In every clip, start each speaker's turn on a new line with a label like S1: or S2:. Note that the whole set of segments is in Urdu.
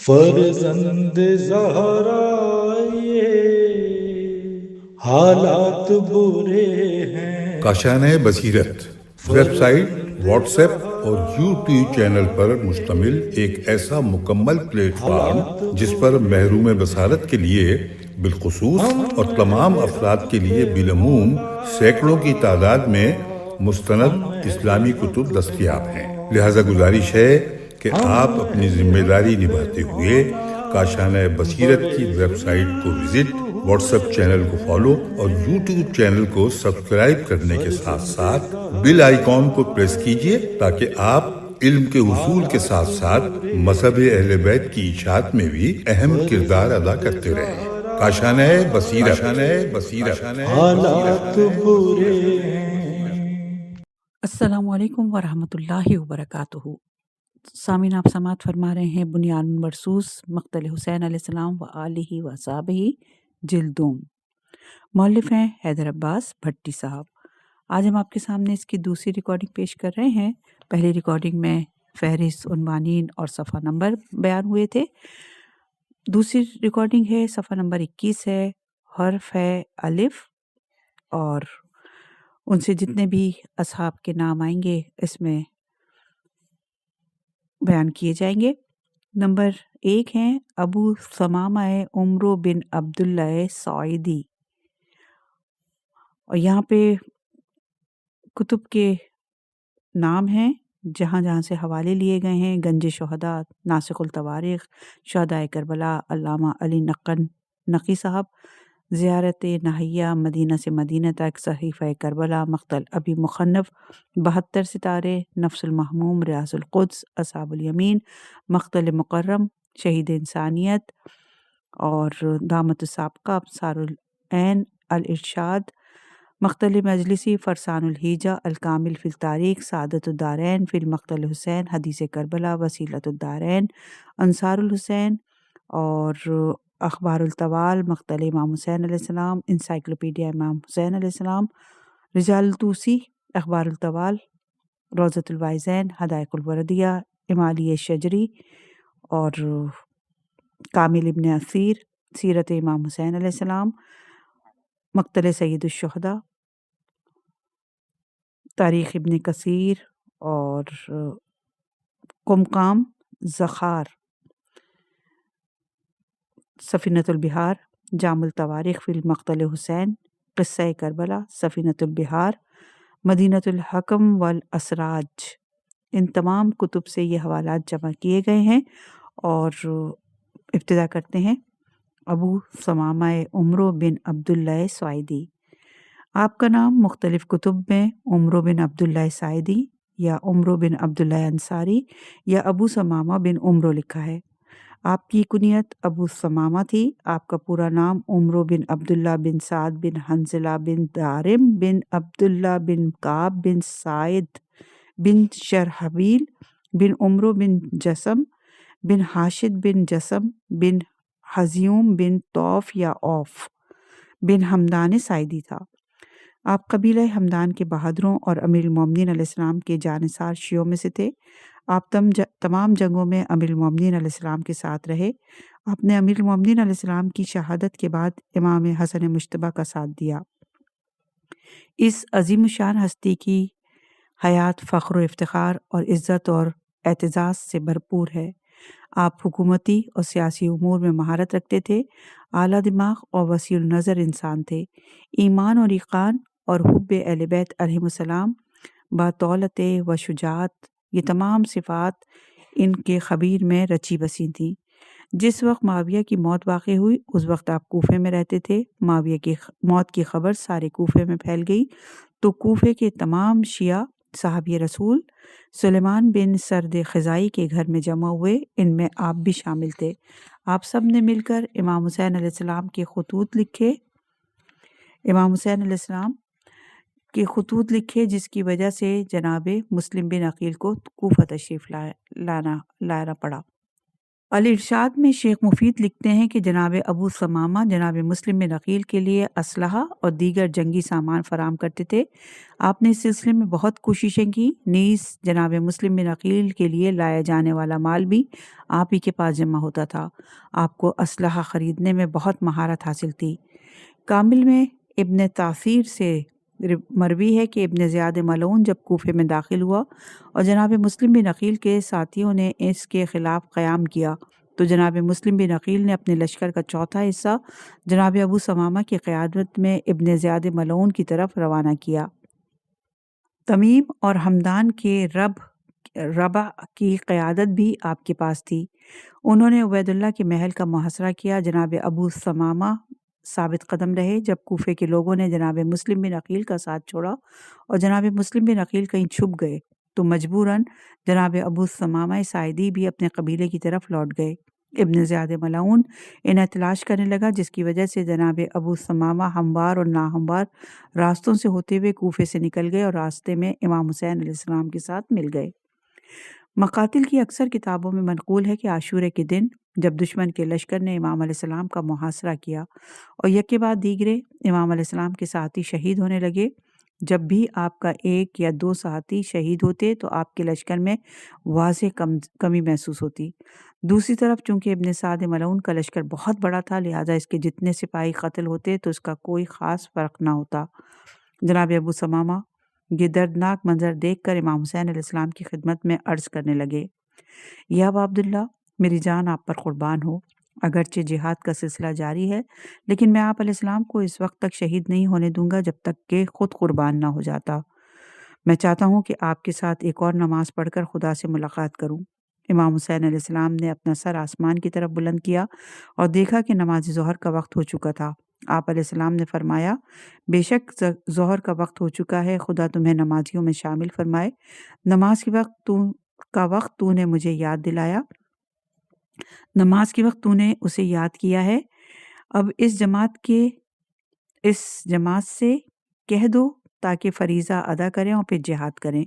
S1: فرزند زہرا یہ حالات برے ہیں۔
S2: کاشانۂ بصیرت ویب سائٹ، واٹس ایپ اور یوٹیوب چینل پر مشتمل ایک ایسا مکمل پلیٹ فارم جس پر محروم بصارت کے لیے بالخصوص اور تمام افراد کے لیے بالعموم سینکڑوں کی تعداد میں مستند اسلامی کتب دستیاب ہیں۔ لہذا گزارش ہے کہ آپ اپنی ذمہ داری نبھاتے ہوئے کاشانۂ بصیرت کی ویب سائٹ کو وزٹ، واٹس ایپ چینل کو فالو اور یوٹیوب چینل کو سبسکرائب کرنے کے ساتھ ساتھ بیل آئیکن کو پریس کیجئے تاکہ آپ علم کے حصول کے ساتھ ساتھ مذہب اہل بیت کی اشاعت میں بھی اہم کردار ادا کرتے رہیں۔ کاشانۂ بصیرت۔
S1: حالات برے ہیں۔
S3: السلام علیکم ورحمۃ اللہ وبرکاتہ۔ سامعین، آپ سماعت فرما رہے ہیں بنیان مرصوص مقتل حسین علیہ السلام و آلہ و صحبہ جلدوم۔ مؤلف ہیں حیدر عباس بھٹی صاحب۔ آج ہم آپ کے سامنے اس کی دوسری ریکارڈنگ پیش کر رہے ہیں۔ پہلی ریکارڈنگ میں فہرست، عنوانین اور صفحہ نمبر بیان ہوئے تھے۔ دوسری ریکارڈنگ ہے، صفحہ نمبر 21 ہے، حرف ہے الف، اور ان سے جتنے بھی اصحاب کے نام آئیں گے اس میں بیان کیے جائیں گے۔ نمبر 1 ہیں ابو ثمامہ عمرو بن عبداللہ سعیدی، اور یہاں پہ کتب کے نام ہیں جہاں جہاں سے حوالے لیے گئے ہیں: گنج شہداء، ناسخ التوارخ، شہدائے کربلا علامہ علی نقی صاحب، زیارت نہیہ مدینہ سے مدینہ تک، صحیفہ کربلا، مقتل ابی مخنف، 72 ستارے، نفس المحموم، ریاض القدس، اصحاب الیمین، مقتل مکرم، شہید انسانیت، اور دامت السابقہ، ابصار العین، الارشاد، مقتل مجلسی، فرسان الحیجہ، الکامل فی التاریخ، سعادت الدارین فی المقتل حسین، حدیث کربلا، وسیلۃ الدارین، انصار الحسین، اور اخبار الطوال، مقتل امام حسین علیہ السلام، انسائکلوپیڈیا امام حسین علیہ السلام، رجال الطوسی، اخبار الطوال، روضۃ الوائزین، حدائق الوردیہ، امالی شجری، اور کامل ابن اثیر، سیرت امام حسین علیہ السلام، مقتل سید الشہداء، تاریخ ابن کثیر، اور قمقام زخار، سفینۃ البحار، جامع التوارخ فی المقتل حسین، قصہ کربلا، سفینۃ البحار، مدینۃ الحکم والاسراج۔ ان تمام کتب سے یہ حوالات جمع کیے گئے ہیں، اور ابتدا کرتے ہیں ابو ثمامہ عمرو بن عبداللہ سعیدی۔ آپ کا نام مختلف کتب میں عمرو بن عبداللہ سعیدی یا عمرو بن عبداللہ انصاری یا ابو ثمامہ بن عمرو لکھا ہے۔ آپ کی کنیت ابو ثمامہ تھی۔ آپ کا پورا نام عمرو بن عبداللہ بن سعد بن حنظلہ بن دارم بن عبداللہ بن کعب بن سعید بن شرحبیل بن عمرو بن جسم بن حاشد بن جسم بن حزیوم بن طوف یا اوف بن حمدان سعیدی تھا۔ آپ قبیلہ حمدان کے بہادروں اور امیر المومنین علیہ السلام کے جانثار شیعوں میں سے تھے۔ آپ تمام جنگوں میں امیر المومنین علیہ السلام کے ساتھ رہے۔ آپ نے امیر المومنین علیہ السلام کی شہادت کے بعد امام حسن مجتبیٰ کا ساتھ دیا۔ اس عظیم الشان ہستی کی حیات فخر و افتخار اور عزت اور اعتزاز سے بھرپور ہے۔ آپ حکومتی اور سیاسی امور میں مہارت رکھتے تھے، اعلیٰ دماغ اور وسیع النظر انسان تھے۔ ایمان اور ایقان اور حب اہل بیت علیہم السلام، باطولت و شجاعت، یہ تمام صفات ان کے خبیر میں رچی بسی تھیں۔ جس وقت معاویہ کی موت واقع ہوئی اس وقت آپ کوفے میں رہتے تھے۔ معاویہ کی موت کی خبر سارے کوفے میں پھیل گئی تو کوفے کے تمام شیعہ صحابی رسول سلیمان بن سرد خزائی کے گھر میں جمع ہوئے، ان میں آپ بھی شامل تھے۔ آپ سب نے مل کر امام حسین علیہ السلام کے خطوط لکھے، جس کی وجہ سے جناب مسلم بن عقیل کو کوفہ تشریف لانا پڑا۔ الارشاد میں شیخ مفید لکھتے ہیں کہ جناب ابو ثمامہ جناب مسلم بن عقیل کے لیے اسلحہ اور دیگر جنگی سامان فراہم کرتے تھے۔ آپ نے اس سلسلے میں بہت کوششیں کی، نیز جناب مسلم بن عقیل کے لیے لایا جانے والا مال بھی آپ ہی کے پاس جمع ہوتا تھا۔ آپ کو اسلحہ خریدنے میں بہت مہارت حاصل تھی۔ کامل میں ابن تاثیر سے مروی ہے کہ ابن زیاد ملعون جب کوفے میں داخل ہوا اور جناب مسلم بن عقیل کے ساتھیوں نے اس کے خلاف قیام کیا تو جناب مسلم بن عقیل نے اپنے لشکر کا چوتھا حصہ جناب ابو ثمامہ کی قیادت میں ابن زیاد ملعون کی طرف روانہ کیا۔ تمیم اور حمدان کے ربع کی قیادت بھی آپ کے پاس تھی۔ انہوں نے عبید اللہ کے محل کا محاصرہ کیا۔ جناب ابو ثمامہ ثابت قدم رہے۔ جب کوفے کے لوگوں نے جناب مسلم بن عقیل کا ساتھ چھوڑا اور جناب مسلم بن عقیل کہیں چھپ گئے تو مجبوراً جناب ابو ثمامہ ساعدی بھی اپنے قبیلے کی طرف لوٹ گئے۔ ابن زیاد ملعون انہیں تلاش کرنے لگا، جس کی وجہ سے جناب ابو ثمامہ ہموار اور ناہموار راستوں سے ہوتے ہوئے کوفے سے نکل گئے اور راستے میں امام حسین علیہ السلام کے ساتھ مل گئے۔ مقاتل کی اکثر کتابوں میں منقول ہے کہ عاشورے کے دن جب دشمن کے لشکر نے امام علیہ السلام کا محاصرہ کیا اور یک کے بعد دیگرے امام علیہ السلام کے ساتھی شہید ہونے لگے، جب بھی آپ کا ایک یا دو ساتھی شہید ہوتے تو آپ کے لشکر میں واضح کمی محسوس ہوتی۔ دوسری طرف چونکہ ابن سعد ملعون کا لشکر بہت بڑا تھا، لہٰذا اس کے جتنے سپاہی قتل ہوتے تو اس کا کوئی خاص فرق نہ ہوتا۔ جناب ابو ثمامہ یہ دردناک منظر دیکھ کر امام حسین علیہ السلام کی خدمت میں عرض کرنے لگے، یا ابا عبداللہ، میری جان آپ پر قربان ہو، اگرچہ جہاد کا سلسلہ جاری ہے لیکن میں آپ علیہ السلام کو اس وقت تک شہید نہیں ہونے دوں گا جب تک کہ خود قربان نہ ہو جاتا۔ میں چاہتا ہوں کہ آپ کے ساتھ ایک اور نماز پڑھ کر خدا سے ملاقات کروں۔ امام حسین علیہ السلام نے اپنا سر آسمان کی طرف بلند کیا اور دیکھا کہ نماز ظہر کا وقت ہو چکا تھا۔ آپ علیہ السلام نے فرمایا، بے شک ظہر کا وقت ہو چکا ہے، خدا تمہیں نمازیوں میں شامل فرمائے۔ نماز کا وقت تو نے مجھے یاد دلایا، نماز کے وقت تو نے اسے یاد کیا ہے، اب اس جماعت سے کہہ دو تاکہ فریضہ ادا کریں اور پھر جہاد کریں۔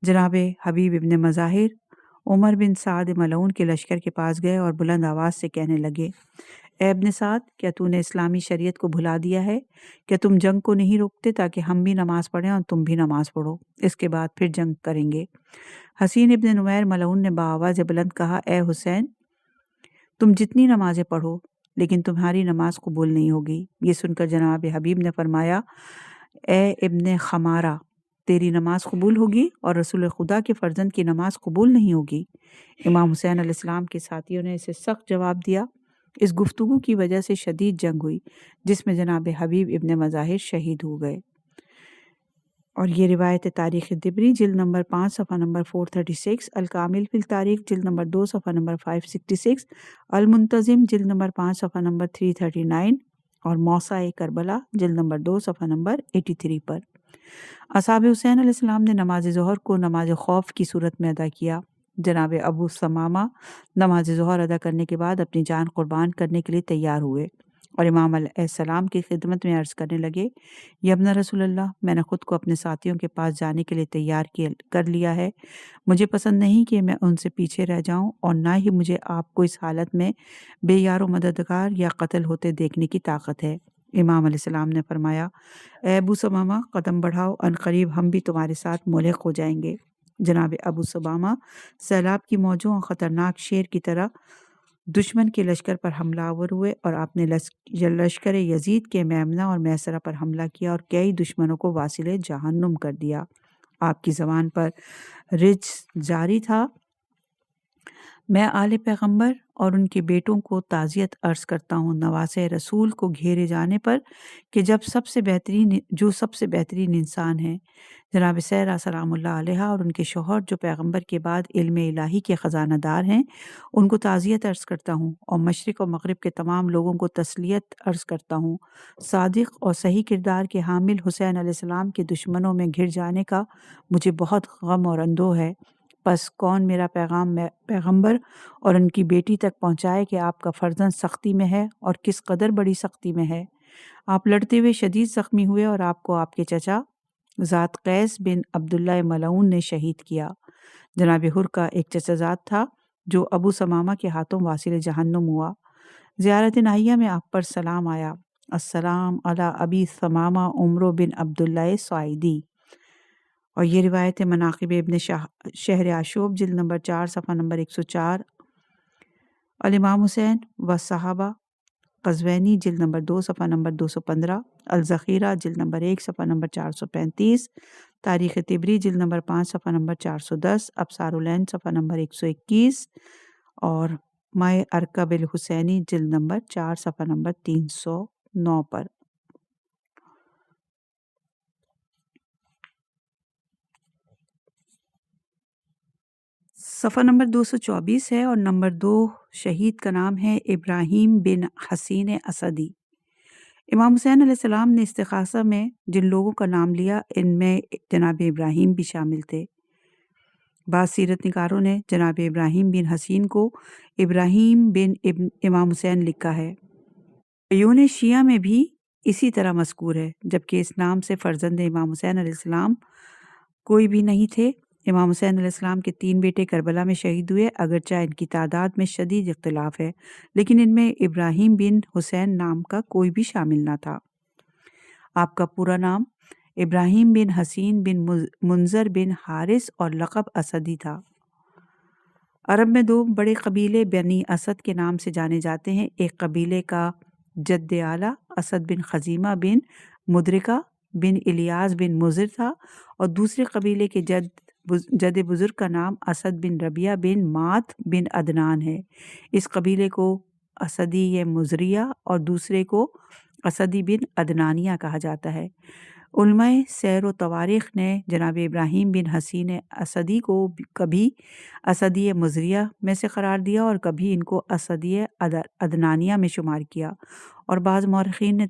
S3: جناب حبیب ابن مظاہر عمر بن سعد ملعون کے لشکر کے پاس گئے اور بلند آواز سے کہنے لگے، اے ابن سعد، کیا تو نے اسلامی شریعت کو بھلا دیا ہے؟ کیا تم جنگ کو نہیں روکتے تاکہ ہم بھی نماز پڑھیں اور تم بھی نماز پڑھو، اس کے بعد پھر جنگ کریں گے؟ حسین ابن نمیر ملعون نے بآواز بلند کہا، اے حسین، تم جتنی نمازیں پڑھو لیکن تمہاری نماز قبول نہیں ہوگی۔ یہ سن کر جناب حبیب نے فرمایا، اے ابن خمارہ، تیری نماز قبول ہوگی اور رسول خدا کے فرزند کی نماز قبول نہیں ہوگی۔ امام حسین علیہ السلام کے ساتھیوں نے اسے سخت جواب دیا۔ اس گفتگو کی وجہ سے شدید جنگ ہوئی جس میں جناب حبیب ابن مظاہر شہید ہو گئے۔ اور یہ روایت تاریخ طبری جلد نمبر 5 صفحہ نمبر 436، الکامل فی التاریخ جلد نمبر 2 صفحہ نمبر 566، المنتظم جلد نمبر 5 صفحہ نمبر 339 اور موسع کربلا جلد نمبر 2 صفحہ نمبر 83 پر۔ اصحاب حسین علیہ السلام نے نماز ظہر کو نماز خوف کی صورت میں ادا کیا۔ جناب ابو ثمامہ نماز ظہر ادا کرنے کے بعد اپنی جان قربان کرنے کے لیے تیار ہوئے اور امام علیہ السلام کی خدمت میں عرض کرنے لگے، یا ابن رسول اللہ، میں نے خود کو اپنے ساتھیوں کے پاس جانے کے لیے تیار کر لیا ہے۔ مجھے پسند نہیں کہ میں ان سے پیچھے رہ جاؤں اور نہ ہی مجھے آپ کو اس حالت میں بے یار و مددگار یا قتل ہوتے دیکھنے کی طاقت ہے۔ امام علیہ السلام نے فرمایا، اے ابو ثمامہ، قدم بڑھاؤ، عنقریب ہم بھی تمہارے ساتھ ملحق ہو جائیں گے۔ جناب ابو ثمامہ سیلاب کی موجوں اور خطرناک شیر کی طرح دشمن کے لشکر پر حملہ آور ہوئے اور آپ نے لشکر یزید کے میمنہ اور میسرہ پر حملہ کیا اور کئی دشمنوں کو واصل جہنم کر دیا۔ آپ کی زبان پر رجز جاری تھا۔ میں آل پیغمبر اور ان کے بیٹوں کو تعزیت عرض کرتا ہوں نواسے رسول کو گھیرے جانے پر کہ جو سب سے بہترین انسان ہیں، جناب سیرہ سلام اللہ علیہ اور ان کے شوہر جو پیغمبر کے بعد علم الہی کے خزانہ دار ہیں، ان کو تعزیت عرض کرتا ہوں اور مشرق و مغرب کے تمام لوگوں کو تسلیت عرض کرتا ہوں۔ صادق اور صحیح کردار کے حامل حسین علیہ السلام کے دشمنوں میں گھر جانے کا مجھے بہت غم اور اندوہ ہے۔ پس کون میرا پیغام پیغمبر اور ان کی بیٹی تک پہنچائے کہ آپ کا فرزند سختی میں ہے اور کس قدر بڑی سختی میں ہے۔ آپ لڑتے ہوئے شدید زخمی ہوئے اور آپ کو آپ کے چچا ذات قیس بن عبداللہ ملعون نے شہید کیا۔ جناب حر کا ایک چچا ذات تھا جو ابو سمامہ کے ہاتھوں واصل جہنم ہوا۔ زیارت ناہیہ میں آپ پر سلام آیا، السلام علی ابی ثمامہ عمرو بن عبداللہ سعیدی۔ اور یہ روایت ہے مناقب ابن شہر آشوب جلد نمبر 4 صفحہ نمبر 104، الامام حسین و صحابہ قزوینی جلد نمبر 2 صفحہ نمبر 215، الذخیرہ جلد نمبر 1 صفحہ نمبر 435، تاریخ طبری جلد نمبر 5 صفحہ نمبر 410، ابصار العین صفحہ نمبر 121 اور مائے ارکب الحسینی جلد نمبر 4 صفحہ نمبر 309 پر۔ صفحہ نمبر 224 ہے اور نمبر 2 شہید کا نام ہے ابراہیم بن حسین اسدی۔ امام حسین علیہ السلام نے استغاثہ میں جن لوگوں کا نام لیا ان میں جناب ابراہیم بھی شامل تھے۔ بعض سیرت نگاروں نے جناب ابراہیم بن حسین کو ابراہیم بن ابن امام حسین لکھا ہے۔ عیون شیعہ میں بھی اسی طرح مذکور ہے، جبکہ اس نام سے فرزند امام حسین علیہ السلام کوئی بھی نہیں تھے۔ امام حسین علیہ السلام کے 3 بیٹے کربلا میں شہید ہوئے، اگرچہ ان کی تعداد میں شدید اختلاف ہے، لیکن ان میں ابراہیم بن حسین نام کا کوئی بھی شامل نہ تھا۔ آپ کا پورا نام ابراہیم بن حسین بن منظر بن حارث اور لقب اسدی تھا۔ عرب میں 2 بڑے قبیلے بنی اسد کے نام سے جانے جاتے ہیں۔ ایک قبیلے کا جد اعلیٰ اسد بن خزیمہ بن مدرکہ بن الیاس بن مضر تھا، اور دوسرے قبیلے کے جد بزرگ کا نام اسد بن ربیعہ بن مات بن عدنان ہے۔ اس قبیلے کو اسدی مزریہ اور دوسرے کو اسدی بن عدنانیہ کہا جاتا ہے۔ علماء سیر و تواریخ نے جناب ابراہیم بن حسین اسدی کو کبھی اسدی مزریہ میں سے قرار دیا اور کبھی ان کو اسدی عدنانیہ میں شمار کیا، اور بعض مورخین نے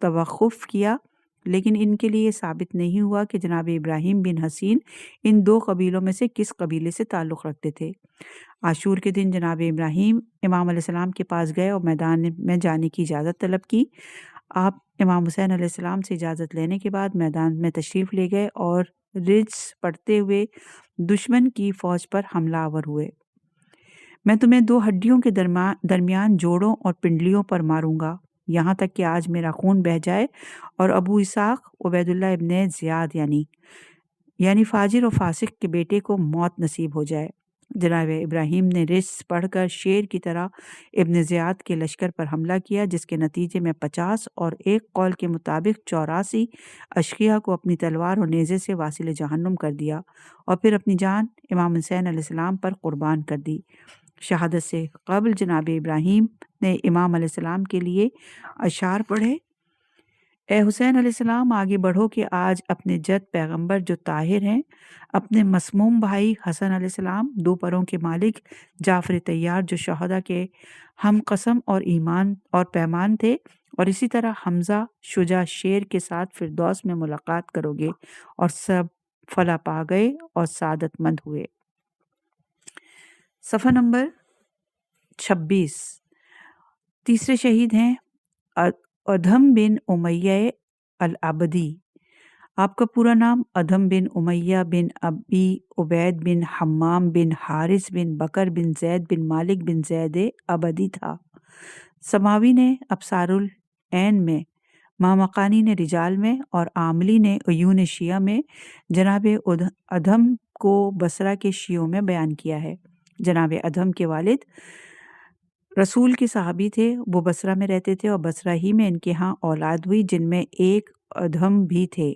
S3: توقف کیا، لیکن ان کے لیے ثابت نہیں ہوا کہ جناب ابراہیم بن حسین ان 2 قبیلوں میں سے کس قبیلے سے تعلق رکھتے تھے۔ عاشور کے دن جناب ابراہیم امام علیہ السلام کے پاس گئے اور میدان میں جانے کی اجازت طلب کی۔ آپ امام حسین علیہ السلام سے اجازت لینے کے بعد میدان میں تشریف لے گئے اور رجز پڑھتے ہوئے دشمن کی فوج پر حملہ آور ہوئے۔ میں تمہیں 2 ہڈیوں کے درمیان جوڑوں اور پنڈلیوں پر ماروں گا، یہاں تک کہ آج میرا خون بہہ جائے اور ابو اسحاق عبید اللہ ابن زیاد یعنی فاجر و فاسق کے بیٹے کو موت نصیب ہو جائے۔ جناب ابراہیم نے رجز پڑھ کر شیر کی طرح ابن زیاد کے لشکر پر حملہ کیا، جس کے نتیجے میں 50 اور ایک قول کے مطابق 84 اشقیاء کو اپنی تلوار اور نیزے سے واصل جہنم کر دیا، اور پھر اپنی جان امام حسین علیہ السلام پر قربان کر دی۔ شہادت سے قبل جناب ابراہیم نے امام علیہ السلام کے لیے اشعار پڑھے: اے حسین علیہ السلام، آگے بڑھو کہ آج اپنے جد پیغمبر جو طاہر ہیں، اپنے مسموم بھائی حسن علیہ السلام، 2 پروں کے مالک جعفر طیار جو شہداء کے ہم قسم اور ایمان اور پیمان تھے، اور اسی طرح حمزہ شجاع شیر کے ساتھ فردوس میں ملاقات کرو گے، اور سب فلاح پا گئے اور سعادت مند ہوئے۔ صفحہ نمبر 26۔ تیسرے شہید ہیں ادھم بن امیہ العبدی۔ آپ کا پورا نام ادھم بن امیہ بن ابی عبید بن حمام بن حارث بن بکر بن زید بن مالک بن زید عبدی تھا۔ سماوی نے ابصار العین میں، مامقانی نے رجال میں اور عاملی نے عیون شیعہ میں جناب ادھم کو بصرہ کے شیعوں میں بیان کیا ہے۔ جناب ادھم کے والد رسول کے صحابی تھے، وہ بصرہ میں رہتے تھے اور بصرہ ہی میں ان کے ہاں اولاد ہوئی جن میں ایک ادھم بھی تھے۔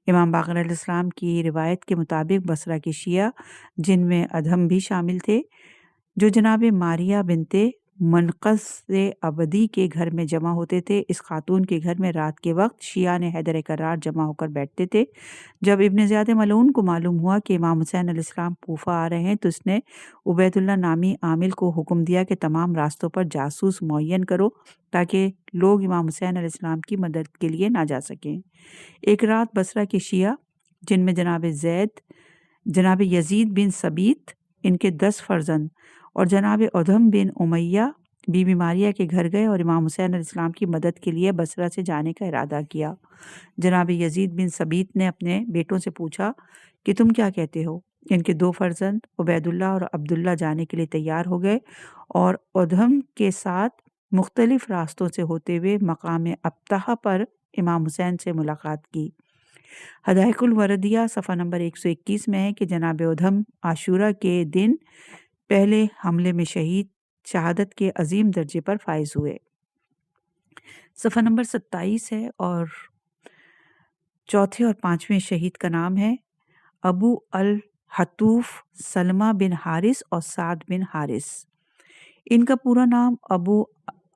S3: امام باقر علیہ السلام کی روایت کے مطابق بصرہ کے شیعہ جن میں ادھم بھی شامل تھے، جو جناب ماریہ بنت منقذ عبدی کے گھر میں جمع ہوتے تھے، اس خاتون کے گھر میں رات کے وقت شیعہ نے حیدر کرار جمع ہو کر بیٹھتے تھے۔ جب ابن زیاد ملعون کو معلوم ہوا کہ امام حسین علیہ السلام کوفہ آ رہے ہیں تو اس نے عبید اللہ نامی عامل کو حکم دیا کہ تمام راستوں پر جاسوس معین کرو تاکہ لوگ امام حسین علیہ السلام کی مدد کے لیے نہ جا سکیں۔ ایک رات بصرہ کے شیعہ جن میں جناب یزید بن ثبیت، ان کے 10 فرزند اور جناب ادھم بن امیہ بی بی ماریہ کے گھر گئے اور امام حسین علیہ السلام کی مدد کے لیے بصرہ سے جانے کا ارادہ کیا۔ جناب یزید بن ثبیت نے اپنے بیٹوں سے پوچھا کہ تم کیا کہتے ہو؟ ان کے 2 فرزند عبید اللہ اور عبداللہ جانے کے لیے تیار ہو گئے اور ادھم کے ساتھ مختلف راستوں سے ہوتے ہوئے مقام ابطحہ پر امام حسین سے ملاقات کی۔ حدائق الوردیہ صفحہ نمبر 121 میں ہے کہ جناب ادھم عاشورہ کے دن پہلے حملے میں شہادت کے عظیم درجے پر فائز ہوئے۔ صفحہ نمبر 27 ہے اور چوتھے اور 5ویں شہید کا نام ہے ابو الحتوف سلمہ بن حارث اور سعد بن حارث۔ ان کا پورا نام ابو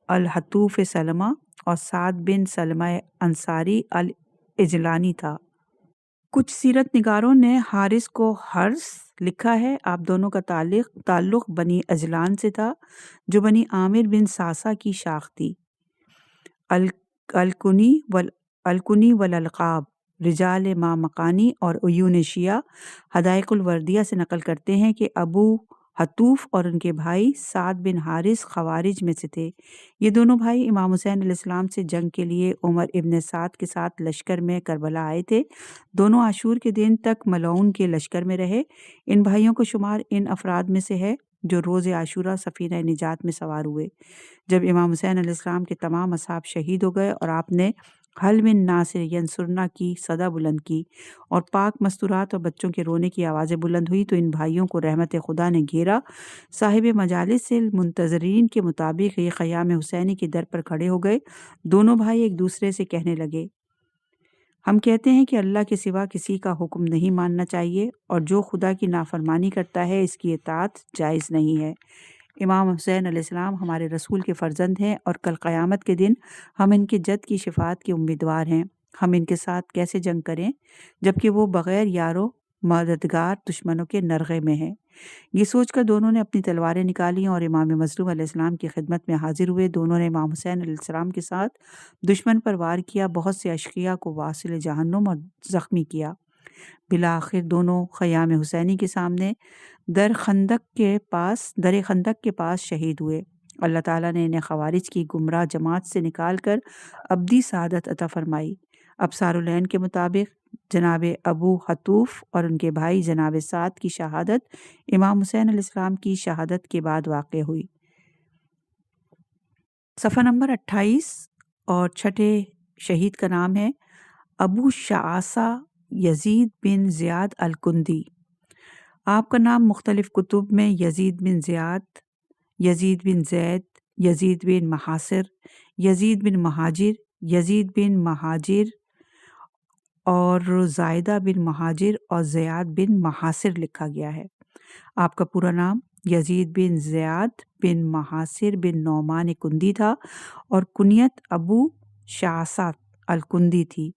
S3: الحتوف سلمہ اور سعد بن سلمہ انصاری الاجلانی تھا۔ کچھ سیرت نگاروں نے حارث کو حرث لکھا ہے۔ آپ دونوں کا تعلق بنی اجلان سے تھا جو بنی عامر بن ساسا کی شاخ تھی۔ الکنی والالقاب رجال ما مکانی اور عیون شیعہ حدائق الوردیہ سے نقل کرتے ہیں کہ ابو حتوف اور ان کے بھائی سعد بن حارث خوارج میں سے تھے۔ یہ دونوں بھائی امام حسین علیہ السلام سے جنگ کے لیے عمر ابن سعد کے ساتھ لشکر میں کربلا آئے تھے۔ دونوں عاشور کے دن تک ملعون کے لشکر میں رہے۔ ان بھائیوں کو شمار ان افراد میں سے ہے جو روز عاشورہ سفینہ نجات میں سوار ہوئے جب امام حسین علیہ السلام کے تمام اصحاب شہید ہو گئے اور آپ نے حل من ناصر ینصرنا کی صدا بلند کی اور پاک مستورات اور بچوں کے رونے کی آوازیں بلند ہوئی تو ان بھائیوں کو رحمت خدا نے گھیرا۔ صاحب مجالس المنتظرین کے مطابق یہ خیام حسینی کے در پر کھڑے ہو گئے۔ دونوں بھائی ایک دوسرے سے کہنے لگے، ہم کہتے ہیں کہ اللہ کے سوا کسی کا حکم نہیں ماننا چاہیے اور جو خدا کی نافرمانی کرتا ہے اس کی اطاعت جائز نہیں ہے۔ امام حسین علیہ السلام ہمارے رسول کے فرزند ہیں اور کل قیامت کے دن ہم ان کے جد کی شفاعت کے امیدوار ہیں۔ ہم ان کے ساتھ کیسے جنگ کریں جبکہ وہ بغیر یارو مددگار دشمنوں کے نرغے میں ہیں۔ یہ سوچ کر دونوں نے اپنی تلواریں نکالیں اور امام مظلوم علیہ السلام کی خدمت میں حاضر ہوئے۔ دونوں نے امام حسین علیہ السلام کے ساتھ دشمن پر وار کیا، بہت سے اشقیاء کو واصل جہنم اور زخمی کیا۔ بالآخر دونوں خیام حسینی کے سامنے در خندق کے پاس شہید ہوئے۔ اللہ تعالیٰ نے انہیں خوارج کی گمراہ جماعت سے نکال کر ابدی سعادت عطا فرمائی۔ ابصار العین کے مطابق جناب ابو حتوف اور ان کے بھائی جناب سعد کی شہادت امام حسین علیہ السلام کی شہادت کے بعد واقع ہوئی۔ صفحہ نمبر 28 اور چھٹے شہید کا نام ہے ابو شعاصہ یزید بن زیاد الکندی۔ آپ کا نام مختلف کتب میں یزید بن زیاد، یزید بن زید، یزید بن محاصر، یزید بن مہاجر، یزید بن مہاجر اور زائدہ بن مہاجر اور زیاد بن محاصر لکھا گیا ہے۔ آپ کا پورا نام یزید بن زیاد بن محاصر بن نعمان کندی تھا اور کنیت ابو شعاصہ الکندی تھی۔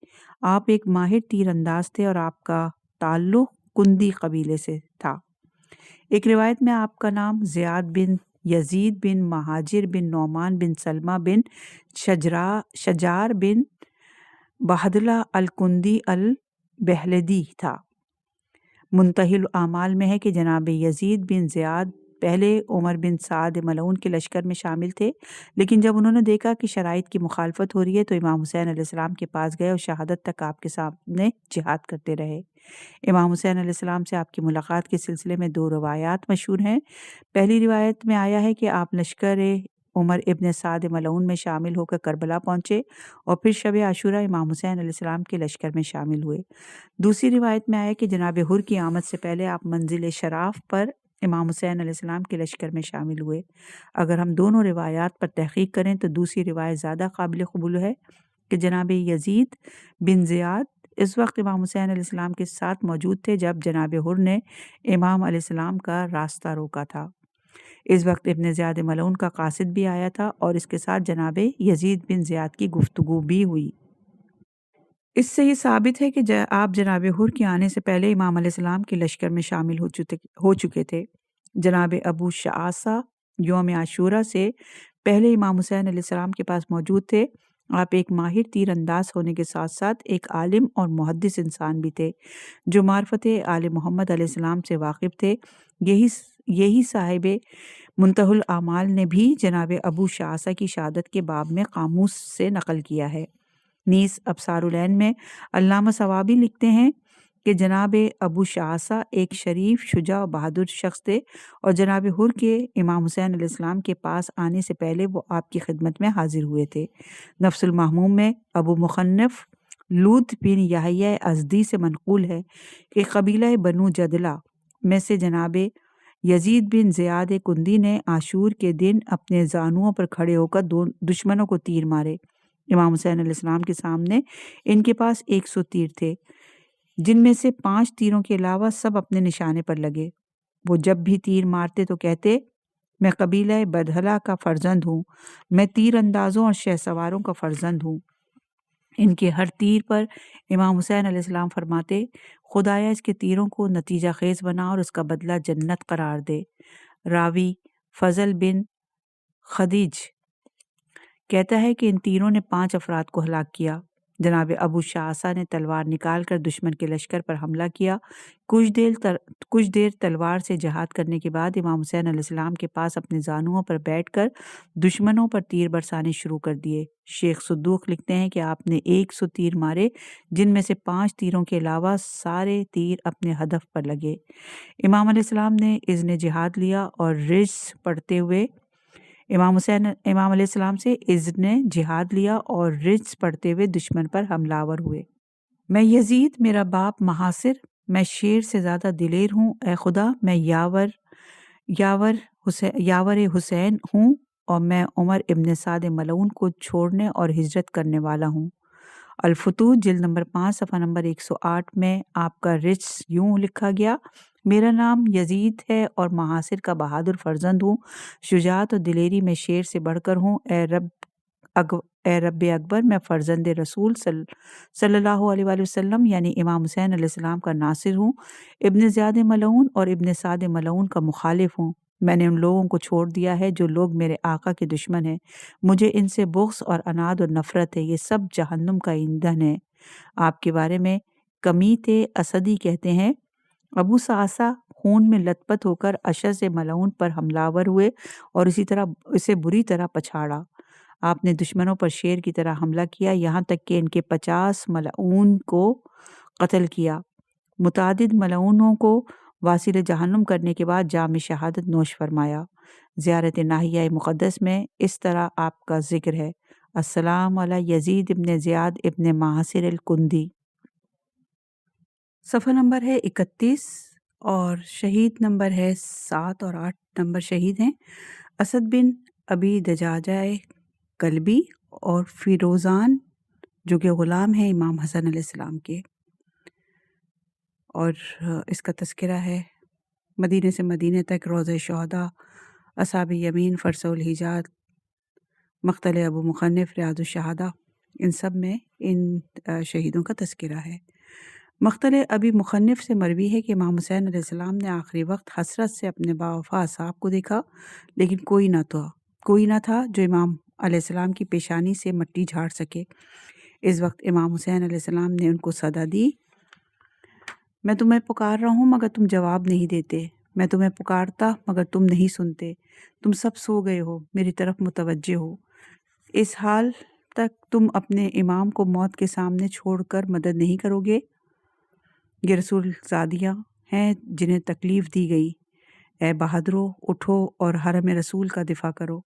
S3: آپ ایک ماہر تیر انداز تھے اور آپ کا تعلق کندی قبیلے سے تھا۔ ایک روایت میں آپ کا نام زیاد بن یزید بن مہاجر بن نعمان بن سلمہ بن شجار بن بہدلہ الکندی البہلدی تھا۔ منتہی الاعمال میں ہے کہ جناب یزید بن زیاد پہلے عمر بن سعد ملعون کے لشکر میں شامل تھے، لیکن جب انہوں نے دیکھا کہ شرائط کی مخالفت ہو رہی ہے تو امام حسین علیہ السلام کے پاس گئے اور شہادت تک آپ کے سامنے جہاد کرتے رہے۔ امام حسین علیہ السلام سے آپ کی ملاقات کے سلسلے میں 2 روایات مشہور ہیں۔ پہلی روایت میں آیا ہے کہ آپ لشکر عمر ابن سعد ملعون میں شامل ہو کر کربلا پہنچے اور پھر شب عاشورہ امام حسین علیہ السلام کے لشکر میں شامل ہوئے۔ دوسری روایت میں آیا کہ جناب حر کی آمد سے پہلے آپ منزل شراف پر امام حسین علیہ السلام کے لشکر میں شامل ہوئے۔ اگر ہم دونوں روایات پر تحقیق کریں تو دوسری روایت زیادہ قابل قبول ہے کہ جناب یزید بن زیاد اس وقت امام حسین علیہ السلام کے ساتھ موجود تھے جب جناب حر نے امام علیہ السلام کا راستہ روکا تھا۔ اس وقت ابن زیاد ملعون کا قاصد بھی آیا تھا اور اس کے ساتھ جناب یزید بن زیاد کی گفتگو بھی ہوئی۔ اس سے یہ ثابت ہے کہ آپ جناب حر کے آنے سے پہلے امام علیہ السلام کے لشکر میں شامل ہو چکے تھے۔ جناب ابو شعاصہ یوم عاشورہ سے پہلے امام حسین علیہ السلام کے پاس موجود تھے۔ آپ ایک ماہر تیر انداز ہونے کے ساتھ ساتھ ایک عالم اور محدث انسان بھی تھے جو معرفت آل محمد علیہ السلام سے واقف تھے۔ یہی صاحب منتہی الاعمال نے بھی جناب ابو شعاصہ کی شہادت کے باب میں قاموس سے نقل کیا ہے۔ نیز ابصار العین میں علامہ صوابی لکھتے ہیں کہ جناب ابو شعثہ ایک شریف، شجاع و بہادر شخص تھے، اور جناب حر کے امام حسین علیہ السلام کے پاس آنے سے پہلے وہ آپ کی خدمت میں حاضر ہوئے تھے۔ نفس المحموم میں ابو مخنف لوط بن یحییٰ ازدی سے منقول ہے کہ قبیلہ بنو جدلہ میں سے جناب یزید بن زیاد کندی نے عاشور کے دن اپنے زانوؤں پر کھڑے ہو کر دشمنوں کو تیر مارے۔ امام حسین علیہ السلام کے سامنے ان کے پاس 100 تیر تھے، جن میں سے 5 تیروں کے علاوہ سب اپنے نشانے پر لگے۔ وہ جب بھی تیر مارتے تو کہتے، میں قبیلہ بدھلا کا فرزند ہوں، میں تیر اندازوں اور شہ سواروں کا فرزند ہوں۔ ان کے ہر تیر پر امام حسین علیہ السلام فرماتے، خدایا اس کے تیروں کو نتیجہ خیز بنا اور اس کا بدلہ جنت قرار دے۔ راوی فضل بن خدیج کہتا ہے کہ ان تیروں نے 5 افراد کو ہلاک کیا۔ جناب ابو شعثہ نے تلوار نکال کر دشمن کے لشکر پر حملہ کیا۔ کچھ دیر تلوار سے جہاد کرنے کے بعد امام حسین علیہ السلام کے پاس اپنے زانوؤں پر بیٹھ کر دشمنوں پر تیر برسانے شروع کر دیے۔ شیخ صدوق لکھتے ہیں کہ آپ نے 100 تیر مارے، جن میں سے 5 تیروں کے علاوہ سارے تیر اپنے ہدف پر لگے۔ امام علیہ السلام نے اذن جہاد لیا اور رجز پڑھتے ہوئے امام علیہ السلام سے اذن جہاد لیا اور رجز پڑھتے ہوئے دشمن پر حملہ آور ہوئے۔ میں یزید، میرا باپ محاصر، میں شیر سے زیادہ دلیر ہوں، اے خدا میں یاور حسین ہوں، اور میں عمر ابن سعد ملعون کو چھوڑنے اور ہجرت کرنے والا ہوں۔ الفتوح جلد نمبر 5 صفحہ نمبر 108 میں آپ کا رجز یوں لکھا گیا، میرا نام یزید ہے اور محاصر کا بہادر فرزند ہوں، شجاعت اور دلیری میں شیر سے بڑھ کر ہوں، اے رب اکبر میں فرزند رسول صلی اللہ علیہ وآلہ وسلم یعنی امام حسین علیہ السلام کا ناصر ہوں، ابن زیاد ملعون اور ابن سعد ملعون کا مخالف ہوں۔ میں نے ان لوگوں کو چھوڑ دیا ہے جو لوگ میرے آقا کے دشمن ہیں، مجھے ان سے بغض اور عناد اور نفرت ہے، یہ سب جہنم کا ایندھن ہے۔ آپ کے بارے میں کمیت اسدی کہتے ہیں، ابو شعثہ خون میں لت پت ہو کر اشعث ملعون پر حملہ آور ہوئے اور اسی طرح اسے بری طرح پچھاڑا۔ آپ نے دشمنوں پر شیر کی طرح حملہ کیا، یہاں تک کہ ان کے 50 ملعون کو قتل کیا۔ متعدد ملعونوں کو واصل جہنم کرنے کے بعد جام شہادت نوش فرمایا۔ زیارت ناحیہ مقدس میں اس طرح آپ کا ذکر ہے، السلام علی یزید ابن زیاد ابن محاصر الکندی۔ صفحہ نمبر ہے 31 اور شہید نمبر ہے 7 اور 8 نمبر شہید ہیں اسد بن ابی دجاجہ کلبی اور فیروزان جو کہ غلام ہیں امام حسن علیہ السلام کے، اور اس کا تذکرہ ہے مدینے سے مدینے تک، روضہ شہداء، اصحاب یمین، فرسہ الحجاز، مقتل ابو مخنف، ریاض الشہداء، ان سب میں ان شہیدوں کا تذکرہ ہے۔ مقتل ابی مخنف سے مروی ہے کہ امام حسین علیہ السلام نے آخری وقت حسرت سے اپنے باوفا اصحاب کو دیکھا، لیکن کوئی نہ تھا جو امام علیہ السلام کی پیشانی سے مٹی جھاڑ سکے۔ اس وقت امام حسین علیہ السلام نے ان کو صدا دی، میں تمہیں پکار رہا ہوں مگر تم جواب نہیں دیتے، میں تمہیں پکارتا مگر تم نہیں سنتے، تم سب سو گئے ہو، میری طرف متوجہ ہو، اس حال تک تم اپنے امام کو موت کے سامنے چھوڑ کر مدد نہیں کرو گے؟ یہ رسول زادیاں ہیں جنہیں تکلیف دی گئی، اے بہادرو اٹھو اور حرم رسول کا دفاع کرو۔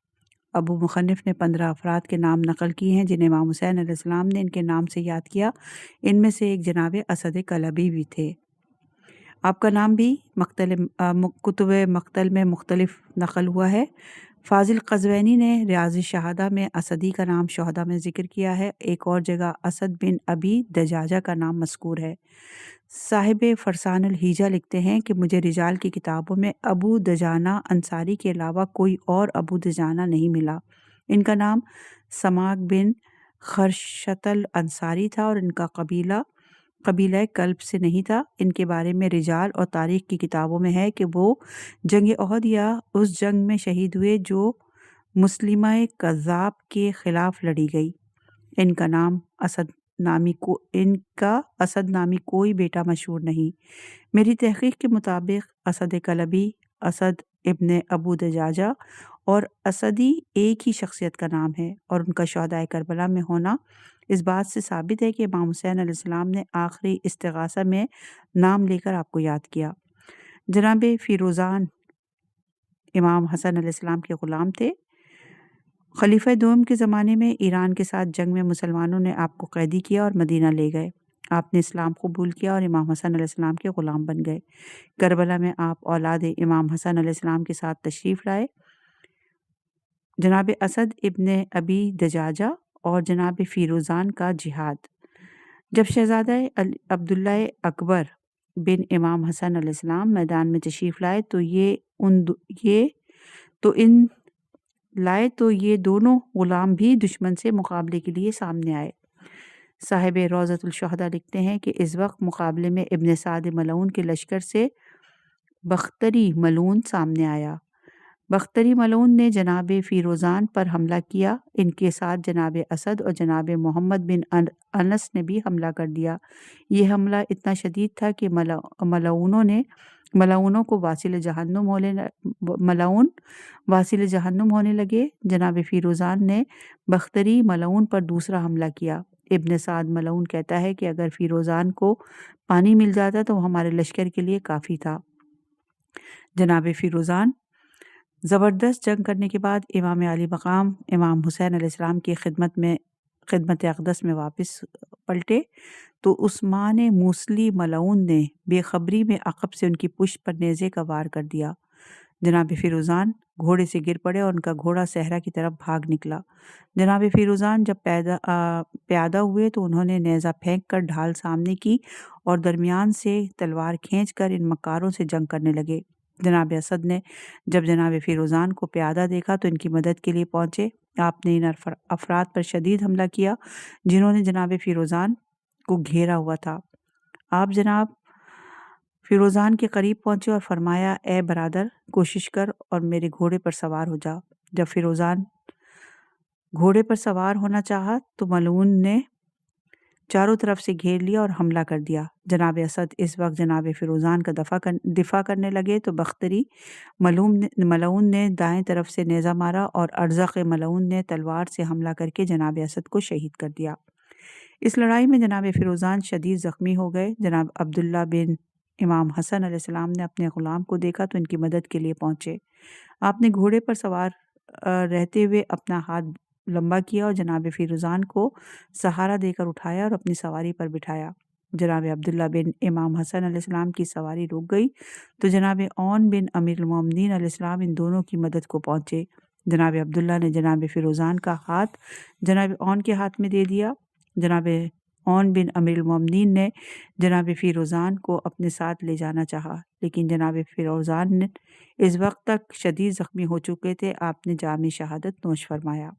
S3: ابو مخنف نے 15 افراد کے نام نقل کیے ہیں جنہیں امام حسین علیہ السلام نے ان کے نام سے یاد کیا، ان میں سے ایک جناب اسد کلبی بھی تھے۔ آپ کا نام بھی کتب مقتل میں مختلف نقل ہوا ہے۔ فاضل قزوینی نے ریاض الشہداء میں اسدی کا نام شہداء میں ذکر کیا ہے، ایک اور جگہ اسد بن ابی دجاجہ کا نام مذکور ہے۔ صاحب فرسان الحیجہ لکھتے ہیں کہ مجھے رجال کی کتابوں میں ابو دجانہ انصاری کے علاوہ کوئی اور ابو دجانہ نہیں ملا۔ ان کا نام سماک بن خرشت الانصاری تھا اور ان کا قبیلہ کلب سے نہیں تھا۔ ان کے بارے میں رجال اور تاریخ کی کتابوں میں ہے کہ وہ جنگ احد یا اس جنگ میں شہید ہوئے جو مسلمہ کذاب کے خلاف لڑی گئی۔ ان کا اسد نامی کوئی بیٹا مشہور نہیں۔ میری تحقیق کے مطابق اسد کلبی، اسد ابن ابو دجاجہ اور اسدی ایک ہی شخصیت کا نام ہے، اور ان کا شہدائے کربلا میں ہونا اس بات سے ثابت ہے کہ امام حسین علیہ السلام نے آخری استغاثہ میں نام لے کر آپ کو یاد کیا۔ جناب فیروزان امام حسن علیہ السلام کے غلام تھے۔ خلیفہ دوم کے زمانے میں ایران کے ساتھ جنگ میں مسلمانوں نے آپ کو قیدی کیا اور مدینہ لے گئے۔ آپ نے اسلام قبول کیا اور امام حسن علیہ السلام کے غلام بن گئے۔ کربلا میں آپ اولاد امام حسن علیہ السلام کے ساتھ تشریف لائے۔ جناب اسد ابن ابی دجاجہ اور جناب فیروزان کا جہاد۔ جب شہزادہ عبداللہ اکبر بن امام حسن علیہ السلام میدان میں تشریف لائے تو یہ دونوں غلام بھی دشمن سے مقابلے کے لیے سامنے آئے۔ صاحب روضۃ الشہداء لکھتے ہیں کہ اس وقت مقابلے میں ابن سعد ملعون کے لشکر سے بختری ملعون سامنے آیا۔ بختری ملعون نے جناب فیروزان پر حملہ کیا۔ ان کے ساتھ جناب اسد اور جناب محمد بن انس نے بھی حملہ کر دیا۔ یہ حملہ اتنا شدید تھا کہ ملعونوں کو واصل جہنم ہونے لگے۔ جناب فیروزان نے بختری ملعون پر دوسرا حملہ کیا۔ ابن سعد ملعون کہتا ہے کہ اگر فیروزان کو پانی مل جاتا تو وہ ہمارے لشکر کے لیے کافی تھا۔ جناب فیروزان زبردست جنگ کرنے کے بعد امام علی مقام امام حسین علیہ السلام کی خدمت اقدس میں واپس پلٹے تو عثمان موصلی ملعون نے بے خبری میں عقب سے ان کی پشت پر نیزے کا وار کر دیا۔ جناب فیروزان گھوڑے سے گر پڑے اور ان کا گھوڑا صحرا کی طرف بھاگ نکلا۔ جناب فیروزان جب پیادہ ہوئے تو انہوں نے نیزہ پھینک کر ڈھال سامنے کی اور درمیان سے تلوار کھینچ کر ان مکاروں سے جنگ کرنے لگے۔ جناب اسد نے جب جناب فیروزان کو پیادہ دیکھا تو ان کی مدد کے لیے پہنچے۔ آپ نے ان افراد پر شدید حملہ کیا جنہوں نے جناب فیروزان کو گھیرا ہوا تھا۔ آپ جناب فیروزان کے قریب پہنچے اور فرمایا، اے برادر، کوشش کر اور میرے گھوڑے پر سوار ہو جا۔ جب فیروزان گھوڑے پر سوار ہونا چاہا تو ملعون نے چاروں طرف سے گھیر لیا اور حملہ کر دیا۔ جناب اسد اس وقت جناب فیروزان کا دفاع کرنے لگے تو بختری ملعون نے دائیں طرف سے نیزہ مارا اور ارزق ملعون نے تلوار سے حملہ کر کے جناب اسد کو شہید کر دیا۔ اس لڑائی میں جناب فیروزان شدید زخمی ہو گئے۔ جناب عبداللہ بن امام حسن علیہ السلام نے اپنے غلام کو دیکھا تو ان کی مدد کے لیے پہنچے۔ آپ نے گھوڑے پر سوار رہتے ہوئے اپنا ہاتھ لمبا کیا اور جناب فیروزان کو سہارا دے کر اٹھایا اور اپنی سواری پر بٹھایا۔ جناب عبداللہ بن امام حسن علیہ السلام کی سواری رک گئی تو جناب اون بن امیر المومنین علیہ السلام ان دونوں کی مدد کو پہنچے۔ جناب عبداللہ نے جناب فیروزان کا ہاتھ جناب اون کے ہاتھ میں دے دیا۔ جناب اون بن امیر المومنین نے جناب فیروزان کو اپنے ساتھ لے جانا چاہا، لیکن جناب فیروزان نے اس وقت تک شدید زخمی ہو چکے تھے۔ آپ نے جام شہادت نوش فرمایا۔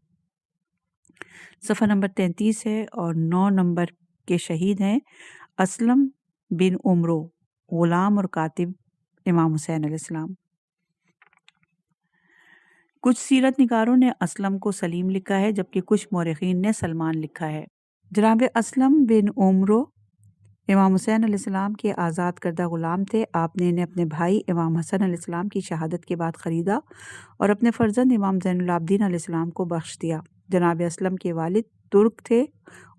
S3: صفحہ نمبر 33 ہے اور 9 نمبر کے شہید ہیں اسلم بن عمرو، غلام اور کاتب امام حسین علیہ السلام۔ کچھ سیرت نگاروں نے اسلم کو سلیم لکھا ہے جبکہ کچھ مورخین نے سلمان لکھا ہے۔ جناب اسلم بن عمرو امام حسین علیہ السلام کے آزاد کردہ غلام تھے۔ آپ نے انہیں اپنے بھائی امام حسن علیہ السلام کی شہادت کے بعد خریدا اور اپنے فرزند امام زین العابدین علیہ السلام کو بخش دیا۔ جناب اسلم کے والد ترک تھے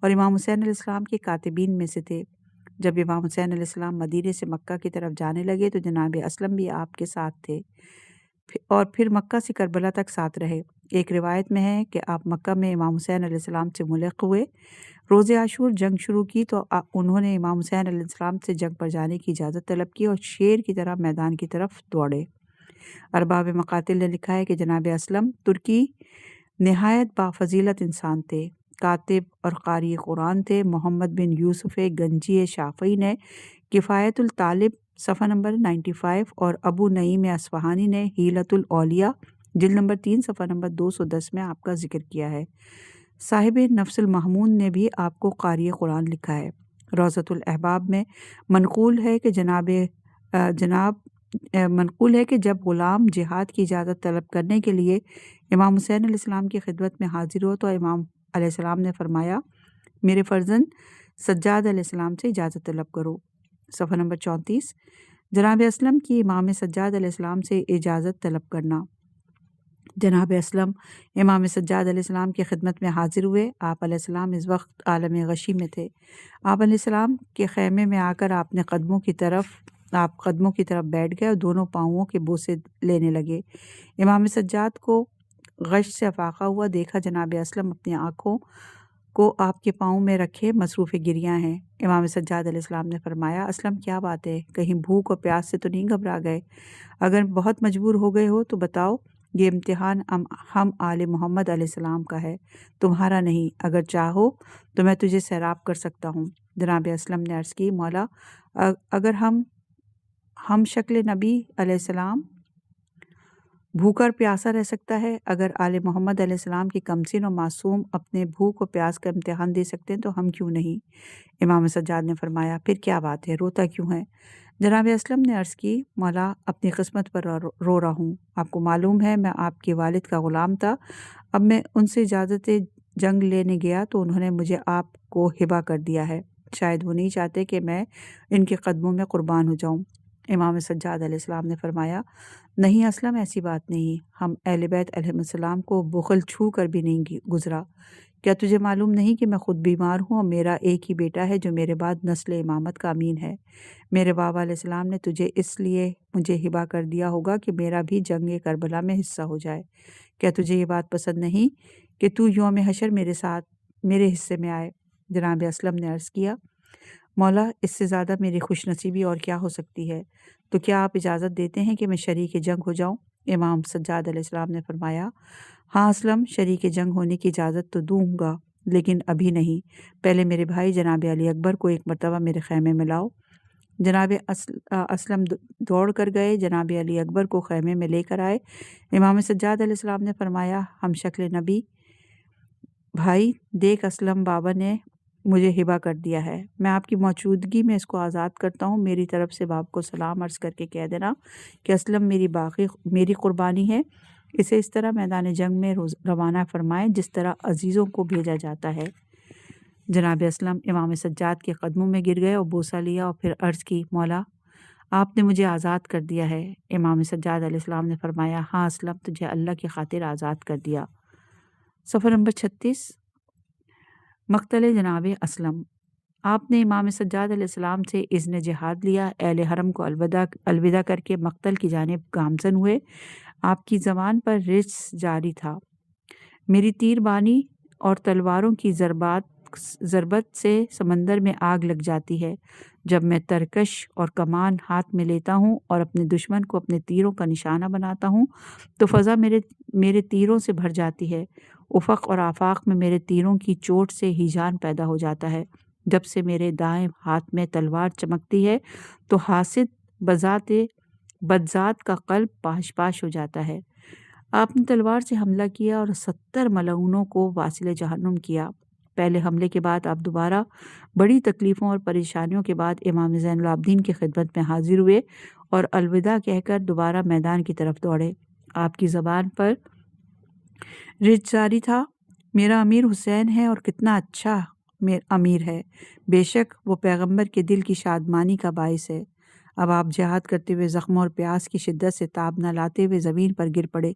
S3: اور امام حسین علیہ السلام کے کاتبین میں سے تھے۔ جب امام حسین علیہ السلام مدینے سے مکہ کی طرف جانے لگے تو جناب اسلم بھی آپ کے ساتھ تھے اور پھر مکہ سے کربلا تک ساتھ رہے۔ ایک روایت میں ہے کہ آپ مکہ میں امام حسین علیہ السلام سے ملحق ہوئے۔ روز عاشور جنگ شروع کی تو انہوں نے امام حسین علیہ السلام سے جنگ پر جانے کی اجازت طلب کی اور شیر کی طرح میدان کی طرف دوڑے۔ ارباب مقاتل نے لکھا ہے کہ جناب اسلم ترکی نہایت بافضیلت انسان تھے، کاتب اور قاری قرآن تھے۔ محمد بن یوسف گنجی شافعی نے کفایت الطالب صفحہ نمبر 95 اور ابو نعیم اصفہانی نے حیلۃ الاولیاء جلد نمبر 3 صفحہ نمبر 210 میں آپ کا ذکر کیا ہے۔ صاحب نفس المحمون نے بھی آپ کو قاری قرآن لکھا ہے۔ روضۃ الاحباب میں منقول ہے کہ جب غلام جہاد کی اجازت طلب کرنے کے لیے امام حسین علیہ السلام کی خدمت میں حاضر ہو تو امام علیہ السلام نے فرمایا، میرے فرزند سجاد علیہ السلام سے اجازت طلب کرو۔ صفحہ نمبر 34 جناب اسلم کی امام سجاد علیہ السلام سے اجازت طلب کرنا۔ جناب اسلم امام سجاد علیہ السلام کی خدمت میں حاضر ہوئے۔ آپ علیہ السلام اس وقت عالم غشی میں تھے۔ آپ علیہ السلام کے خیمے میں آ کر آپ قدموں کی طرف بیٹھ گئے اور دونوں پاؤں کے بوسے لینے لگے۔ امام سجاد کو غش سے افاقہ ہوا، دیکھا جناب اسلم اپنی آنکھوں کو آپ کے پاؤں میں رکھے مصروف گریاں ہیں۔ امام سجاد علیہ السلام نے فرمایا، اسلم کیا بات ہے؟ کہیں بھوک اور پیاس سے تو نہیں گھبرا گئے؟ اگر بہت مجبور ہو گئے ہو تو بتاؤ، یہ امتحان ہم آل محمد علیہ السلام کا ہے، تمہارا نہیں۔ اگر چاہو تو میں تجھے سیراب کر سکتا ہوں۔ جناب اسلم نے عرض کی، مولا اگر ہم شکل نبی علیہ السلام بھوکا اور پیاسا رہ سکتا ہے، اگر آل محمد علیہ السلام کی کمسن اور معصوم اپنے بھوک و پیاس کا امتحان دے سکتے ہیں تو ہم کیوں نہیں؟ امام سجاد نے فرمایا، پھر کیا بات ہے، روتا کیوں ہے؟ جناب اسلم نے عرض کی، مولا اپنی قسمت پر رو رہا ہوں۔ آپ کو معلوم ہے میں آپ کے والد کا غلام تھا، اب میں ان سے اجازت جنگ لینے گیا تو انہوں نے مجھے آپ کو ہبہ کر دیا ہے، شاید وہ نہیں چاہتے کہ میں ان کے قدموں میں قربان ہو جاؤں۔ امام سجاد علیہ السلام نے فرمایا، نہیں اسلم، ایسی بات نہیں، ہم اہل بیت علیہ السلام کو بخل چھو کر بھی نہیں گزرا۔ کیا تجھے معلوم نہیں کہ میں خود بیمار ہوں اور میرا ایک ہی بیٹا ہے جو میرے بعد نسل امامت کا امین ہے؟ میرے بابا علیہ السلام نے تجھے اس لیے مجھے ہبہ کر دیا ہوگا کہ میرا بھی جنگ کربلا میں حصہ ہو جائے۔ کیا تجھے یہ بات پسند نہیں کہ تو یوم حشر میرے ساتھ میرے حصے میں آئے؟ جناب اسلم نے عرض کیا، مولا اس سے زیادہ میری خوش نصیبی اور کیا ہو سکتی ہے، تو کیا آپ اجازت دیتے ہیں کہ میں شریک جنگ ہو جاؤں؟ امام سجاد علیہ السلام نے فرمایا، ہاں اسلم، شریک جنگ ہونے کی اجازت تو دوں گا، لیکن ابھی نہیں، پہلے میرے بھائی جناب علی اکبر کو ایک مرتبہ میرے خیمے میں لاؤ۔ جناب اسلم دوڑ کر گئے، جناب علی اکبر کو خیمے میں لے کر آئے۔ امام سجاد علیہ السلام نے فرمایا، ہم شکل نبی بھائی دیکھ، اسلم بابا نے مجھے ہبہ کر دیا ہے، میں آپ کی موجودگی میں اس کو آزاد کرتا ہوں۔ میری طرف سے باپ کو سلام عرض کر کے کہہ دینا کہ اسلم میری قربانی ہے، اسے اس طرح میدان جنگ میں روانہ فرمائیں جس طرح عزیزوں کو بھیجا جاتا ہے۔ جناب اسلم امام سجاد کے قدموں میں گر گئے اور بوسہ لیا اور پھر عرض کی، مولا آپ نے مجھے آزاد کر دیا ہے۔ امام سجاد علیہ السلام نے فرمایا، ہاں اسلم، تجھے اللہ کی خاطر آزاد کر دیا۔ صفحہ نمبر 36، مقتل جناب اسلم۔ آپ نے امام سجاد علیہ السلام سے اذن جہاد لیا، اہل حرم کو الوداع کر کے مقتل کی جانب گامزن ہوئے۔ آپ کی زبان پر رجس جاری تھا، میری تیر بانی اور تلواروں کی ضربت سے سمندر میں آگ لگ جاتی ہے۔ جب میں ترکش اور کمان ہاتھ میں لیتا ہوں اور اپنے دشمن کو اپنے تیروں کا نشانہ بناتا ہوں تو فضا میرے تیروں سے بھر جاتی ہے، افق اور آفاق میں میرے تیروں کی چوٹ سے ہیجان پیدا ہو جاتا ہے۔ جب سے میرے دائیں ہاتھ میں تلوار چمکتی ہے تو حاسد بدذات کا قلب پاش پاش ہو جاتا ہے۔ آپ نے تلوار سے حملہ کیا اور 70 ملعونوں کو واصل جہنم کیا۔ پہلے حملے کے بعد آپ دوبارہ بڑی تکلیفوں اور پریشانیوں کے بعد امام زین العابدین کی خدمت میں حاضر ہوئے اور الوداع کہہ کر دوبارہ میدان کی طرف دوڑے۔ آپ کی زبان پر رجس جاری تھا، میرا امیر حسین ہے اور کتنا اچھا امیر ہے، بے شک وہ پیغمبر کے دل کی شادمانی کا باعث ہے۔ اب آپ جہاد کرتے ہوئے زخموں اور پیاس کی شدت سے تاب نہ لاتے ہوئے زمین پر گر پڑے۔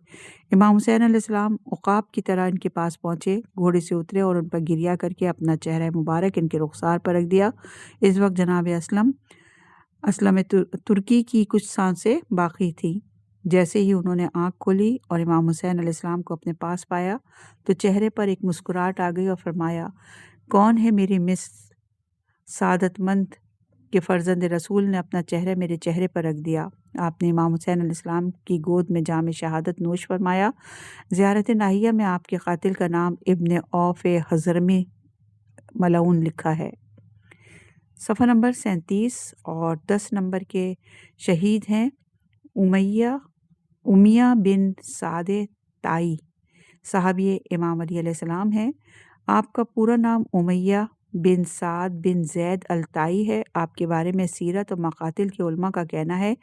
S3: امام حسین علیہ السلام عقاب کی طرح ان کے پاس پہنچے، گھوڑے سے اترے اور ان پر گریا کر کے اپنا چہرہ مبارک ان کے رخسار پر رکھ دیا۔ اس وقت جناب اسلم ترکی کی کچھ سانسیں باقی تھیں۔ جیسے ہی انہوں نے آنکھ کھولی اور امام حسین علیہ السلام کو اپنے پاس پایا تو چہرے پر ایک مسکراہٹ آ گئی اور فرمایا، کون ہے میری مس سعادت مند کہ فرزند رسول نے اپنا چہرہ میرے چہرے پر رکھ دیا۔ آپ نے امام حسین علیہ السلام کی گود میں جام شہادت نوش فرمایا۔ زیارت ناہیہ میں آپ کے قاتل کا نام ابن عوف حضرمی ملعون لکھا ہے۔ صفحہ نمبر 37 اور 10 نمبر کے شہید ہیں امیہ بن سعد تائی، صحابی امام علی علیہ السلام ہیں۔ آپ کا پورا نام امیہ بن سعد بن زید التائی ہے۔ آپ کے بارے میں سیرت اور مقاتل کے علماء کا کہنا ہے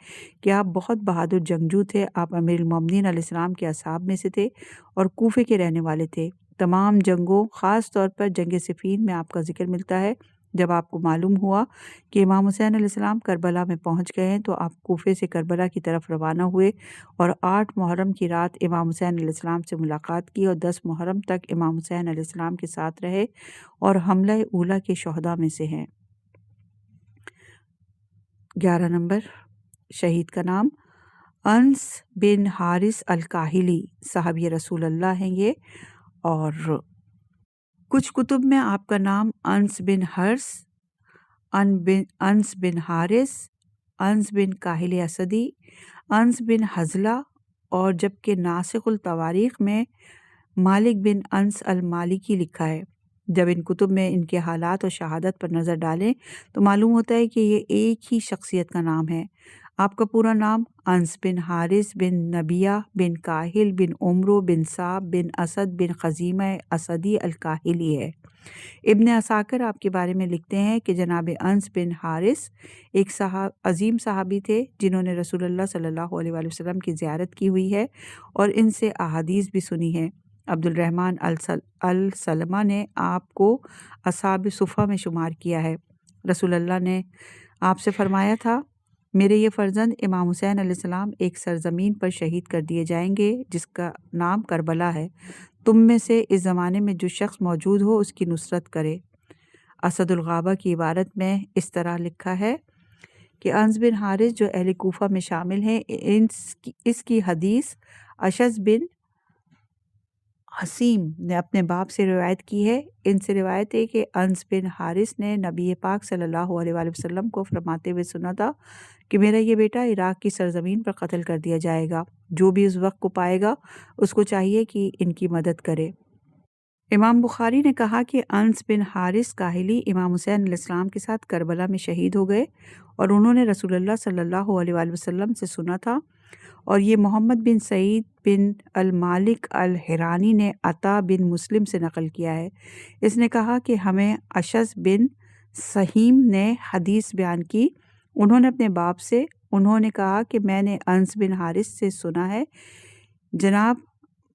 S3: کہ آپ بہت بہادر جنگجو تھے۔ آپ امیر المومنین علیہ السلام کے اصحاب میں سے تھے اور کوفے کے رہنے والے تھے۔ تمام جنگوں، خاص طور پر جنگ صفین میں آپ کا ذکر ملتا ہے۔ جب آپ کو معلوم ہوا کہ امام حسین علیہ السلام کربلا میں پہنچ گئے ہیں تو آپ کوفے سے کربلا کی طرف روانہ ہوئے اور 8 محرم کی رات امام حسین علیہ السلام سے ملاقات کی اور 10 محرم تک امام حسین علیہ السلام کے ساتھ رہے اور حملہ اولا کے شہداء میں سے ہیں۔ 11 نمبر شہید کا نام انس بن حارث الکاہلی صحابی رسول اللہ ہیں یہ، اور کچھ کتب میں آپ کا نام انس بن حرس، انس بن حارث، انس بن کاہل اسدی، انس بن حزلہ، اور جبکہ ناسخ التواریخ میں مالک بن انس المالکی لکھا ہے۔ جب ان کتب میں ان کے حالات اور شہادت پر نظر ڈالیں تو معلوم ہوتا ہے کہ یہ ایک ہی شخصیت کا نام ہے۔ آپ کا پورا نام انس بن حارث بن نبیہ بن کاہل بن عمرو بن صعب بن اسد بن خزیمہ اسدی الکاہلی ہے۔ ابن عساکر آپ کے بارے میں لکھتے ہیں کہ جناب انس بن حارث ایک عظیم صحابی تھے جنہوں نے رسول اللہ صلی اللہ علیہ وآلہ وسلم کی زیارت کی ہوئی ہے اور ان سے احادیث بھی سنی ہے۔ عبد الرحمن السلمہ نے آپ کو اصحاب صفہ میں شمار کیا ہے۔ رسول اللہ نے آپ سے فرمایا تھا، میرے یہ فرزند امام حسین علیہ السلام ایک سرزمین پر شہید کر دیے جائیں گے جس کا نام کربلا ہے، تم میں سے اس زمانے میں جو شخص موجود ہو اس کی نصرت کرے۔ اسد الغابہ کی عبارت میں اس طرح لکھا ہے کہ انس بن حارث جو اہل کوفہ میں شامل ہیں، اس کی حدیث اشعث بن حسیم نے اپنے باپ سے روایت کی ہے۔ ان سے روایت ہے کہ انس بن حارث نے نبی پاک صلی اللہ علیہ وآلہ وسلم کو فرماتے ہوئے سنا تھا کہ میرا یہ بیٹا عراق کی سرزمین پر قتل کر دیا جائے گا، جو بھی اس وقت کو پائے گا اس کو چاہیے کہ ان کی مدد کرے۔ امام بخاری نے کہا کہ انس بن حارث کاہلی امام حسین علیہ السلام کے ساتھ کربلا میں شہید ہو گئے اور انہوں نے رسول اللہ صلی اللہ علیہ وآلہ وسلم سے سنا تھا، اور یہ محمد بن سعید بن المالک الحرانی نے عطا بن مسلم سے نقل کیا ہے۔ اس نے کہا کہ ہمیں اشعث بن سہیم نے حدیث بیان کی، انہوں نے اپنے باپ سے، انہوں نے کہا کہ میں نے انس بن حارث سے سنا ہے۔ جناب